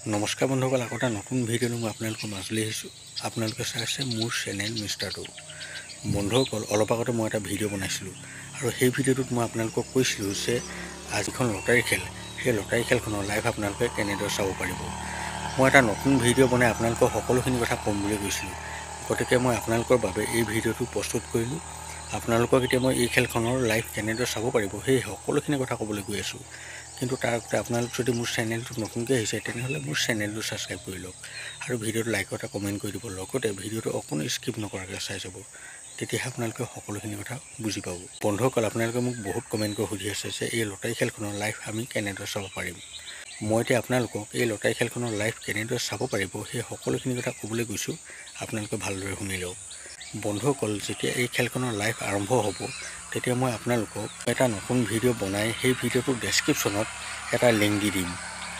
নমস্কাৰ বন্ধুসকল, আকৌ এটা নতুন ভিডিঅ'লৈ মই আপোনালোকৰ মাজলৈ আহিছোঁ। আপোনালোকে চাই আছে মোৰ চেনেল মিষ্টাৰ টু। বন্ধুসকল, অলপ আগতে মই এটা ভিডিঅ' বনাইছিলোঁ আৰু সেই ভিডিঅ'টোত মই আপোনালোকক কৈছিলোঁ যে আজিখন লটাৰী খেল, সেই লটাৰী খেলখনৰ লাইভ আপোনালোকে কেনেদৰে চাব পাৰিব। মই এটা নতুন ভিডিঅ' বনাই আপোনালোকক সকলোখিনি কথা ক'ম বুলি কৈছিলোঁ। গতিকে মই আপোনালোকৰ বাবে এই ভিডিঅ'টো প্ৰস্তুত কৰিলোঁ। আপোনালোকক এতিয়া মই এই খেলখনৰ লাইভ কেনেদৰে চাব পাৰিব সেই সকলোখিনি কথা ক'বলৈ গৈ আছোঁ। কিন্তু তাৰ আগতে আপোনালোক যদি মোৰ চেনেলটোত নতুনকৈ আহিছে তেনেহ'লে মোৰ চেনেলটো ছাবস্ক্ৰাইব কৰি লওক আৰু ভিডিঅ'টো লাইক এটা কমেণ্ট কৰি দিব। লগতে ভিডিঅ'টো অকণো স্কিপ নকৰাকৈ চাই যাব, তেতিয়াহে আপোনালোকে সকলোখিনি কথা বুজি পাব। বন্ধুসকল, আপোনালোকে মোক বহুত কমেণ্ট কৰি সুধি আছে যে এই লটাৰী খেলখনৰ লাইভ আমি কেনেদৰে চাব পাৰিম। মই এতিয়া আপোনালোকক এই লটাৰী খেলখনৰ লাইভ কেনেদৰে চাব পাৰিব সেই সকলোখিনি কথা ক'বলৈ গৈছোঁ। আপোনালোকে ভালদৰে শুনি লওক। বন্ধুসকল, যেতিয়া এই খেলখনৰ লাইভ আৰম্ভ হ'ব তেতিয়া মই আপোনালোকক এটা নতুন ভিডিঅ' বনাই সেই ভিডিঅ'টোৰ ডেছক্ৰিপশ্যনত এটা লিংক দি দিম।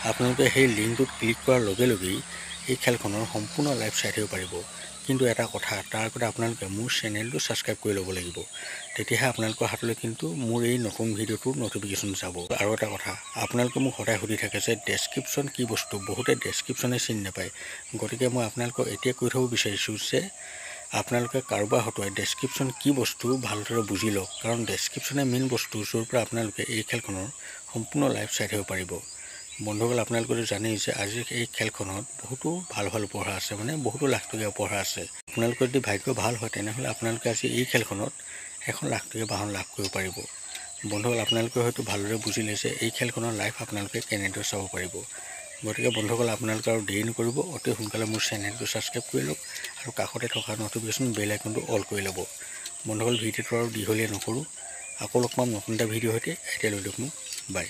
আপোনালোকে সেই লিংকটোত ক্লিক কৰাৰ লগে লগেই এই খেলখনৰ সম্পূৰ্ণ লাইভ চাই থাকিব পাৰিব। কিন্তু এটা কথা, তাৰ আগতে আপোনালোকে মোৰ চেনেলটো ছাবস্ক্ৰাইব কৰি ল'ব লাগিব, তেতিয়াহে আপোনালোকৰ হাতলৈ কিন্তু মোৰ এই নতুন ভিডিঅ'টোৰ ন'টিফিকেশ্যন যাব। আৰু এটা কথা, আপোনালোকে মোক সদায় সুধি থাকে যে ডেছক্ৰিপশ্যন কি বস্তু, বহুতে ডেছক্ৰিপশ্যনে চিনি নাপায়। গতিকে মই আপোনালোকক এতিয়া কৈ থ'ব বিচাৰিছোঁ যে আপোনালোকে কাৰোবাৰ হতুৱাই ডেছক্ৰিপশ্যন কি বস্তু ভালদৰে বুজি লওক, কাৰণ ডেছক্ৰিপশ্যনে মেইন বস্তু য'ৰ পৰা আপোনালোকে এই খেলখনৰ সম্পূৰ্ণ লাইভ চাই থাকিব পাৰিব। বন্ধুসকল, আপোনালোকে জানেই যে আজিৰ এই খেলখনত বহুতো ভাল উপহাৰ আছে, বহুতো লাখ টকীয়া উপহাৰ আছে। আপোনালোকৰ যদি ভাগ্য ভাল হয় তেনেহ'লে আপোনালোকে আজি এই খেলখনত 1 লাখ টকীয়া বাহন লাভ কৰিব পাৰিব। বন্ধুসকল, আপোনালোকে হয়তো ভালদৰে বুজিলে যে এই খেলখনৰ লাইভ আপোনালোকে কেনেদৰে চাব পাৰিব। গতিকে বন্ধুসকল, আপোনালোকে আৰু দেৰি নকৰিব, অতি সোনকালে মোৰ চেনেলটো ছাবস্ক্ৰাইব কৰি লওক আৰু কাষতে থকা ন'টিফিকেশ্যন বেল আইকনটো অল কৰি ল'ব। বন্ধুসকল, ভিডিঅ'টো আৰু দীঘলীয়া নকৰোঁ, আকৌ লগ পাম নতুন এটা ভিডিঅ' সৈতে। এতিয়ালৈ দিয়ক মোক বাই।